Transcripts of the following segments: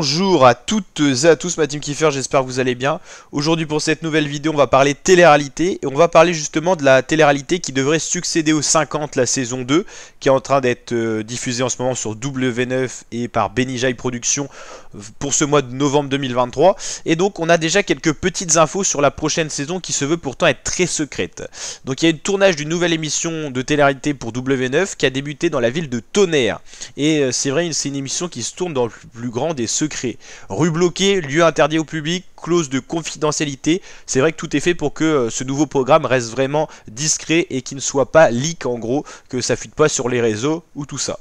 Bonjour à toutes et à tous, ma team Kiffer, j'espère que vous allez bien. Aujourd'hui pour cette nouvelle vidéo, on va parler télé-réalité et on va parler justement de la télé-réalité qui devrait succéder aux 50, la saison 2, qui est en train d'être diffusée en ce moment sur W9 et par Benny Jai Productions pour ce mois de novembre 2023. Et donc on a déjà quelques petites infos sur la prochaine saison qui se veut pourtant être très secrète. Donc il y a eu le tournage d'une nouvelle émission de télé-réalité pour W9 qui a débuté dans la ville de Tonnerre. Et c'est vrai, c'est une émission qui se tourne dans le plus grand des secrets. Rue bloquée, lieu interdit au public, clause de confidentialité. C'est vrai que tout est fait pour que ce nouveau programme reste vraiment discret et qu'il ne soit pas leak, en gros, que ça fuite pas sur les réseaux ou tout ça.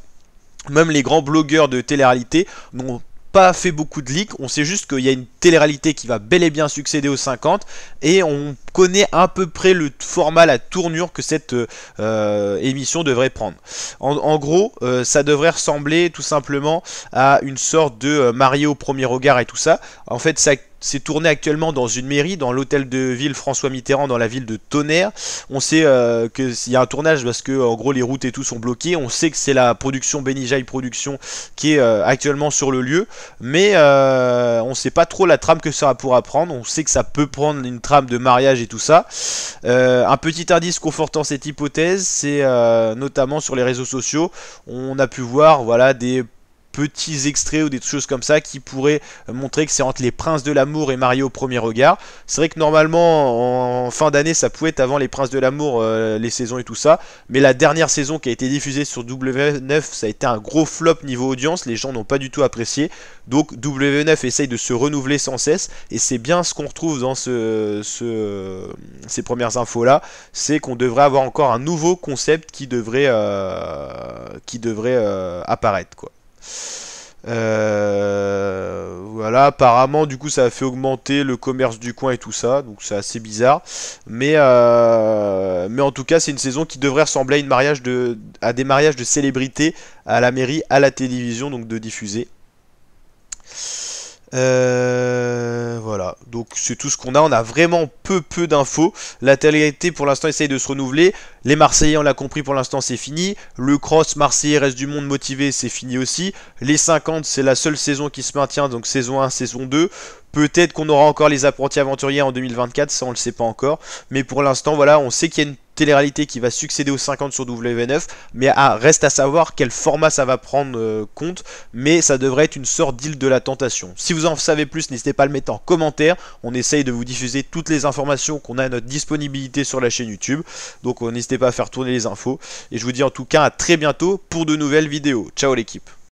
Même les grands blogueurs de télé-réalité n'ont pas fait beaucoup de leaks, on sait juste qu'il y a une télé-réalité qui va bel et bien succéder aux 50 et on connaît à peu près le format, la tournure que cette émission devrait prendre. En gros, ça devrait ressembler tout simplement à une sorte de marié au premier regard et tout ça. En fait, c'est tourné actuellement dans une mairie, dans l'hôtel de ville François Mitterrand, dans la ville de Tonnerre. On sait qu'il y a un tournage parce que en gros les routes et tout sont bloquées. On sait que c'est la production Benny Jai Productions qui est actuellement sur le lieu, mais on ne sait pas trop la trame que ça pourra prendre. On sait que ça peut prendre une trame de mariage et tout ça. Un petit indice confortant cette hypothèse, c'est notamment sur les réseaux sociaux, on a pu voir voilà des petits extraits ou des choses comme ça qui pourraient montrer que c'est entre les Princes de l'amour et marié au premier regard. C'est vrai que normalement en fin d'année ça pouvait être avant les Princes de l'amour, les saisons et tout ça, mais la dernière saison qui a été diffusée sur W9 ça a été un gros flop niveau audience, les gens n'ont pas du tout apprécié, donc W9 essaye de se renouveler sans cesse et c'est bien ce qu'on retrouve dans ces premières infos là, c'est qu'on devrait avoir encore un nouveau concept qui devrait apparaître quoi. Voilà, apparemment du coup ça a fait augmenter le commerce du coin et tout ça, donc c'est assez bizarre, mais en tout cas c'est une saison qui devrait ressembler à des mariages de célébrités à la mairie, à la télévision, donc de diffuser. Voilà, donc c'est tout ce qu'on a. On a vraiment peu d'infos. La télé-réalité pour l'instant essaye de se renouveler. Les Marseillais, on l'a compris, pour l'instant c'est fini. Le cross Marseillais reste du monde motivé, c'est fini aussi. Les 50, c'est la seule saison qui se maintient, donc saison 1, saison 2. Peut-être qu'on aura encore les apprentis aventuriers en 2024, ça on le sait pas encore. Mais pour l'instant, voilà, on sait qu'il y a une télé-réalité qui va succéder aux 50 sur W9, mais reste à savoir quel format ça va prendre compte, mais ça devrait être une sorte d'île de la tentation. Si vous en savez plus, n'hésitez pas à le mettre en commentaire, on essaye de vous diffuser toutes les informations qu'on a à notre disponibilité sur la chaîne YouTube, donc n'hésitez pas à faire tourner les infos, et je vous dis en tout cas à très bientôt pour de nouvelles vidéos. Ciao l'équipe.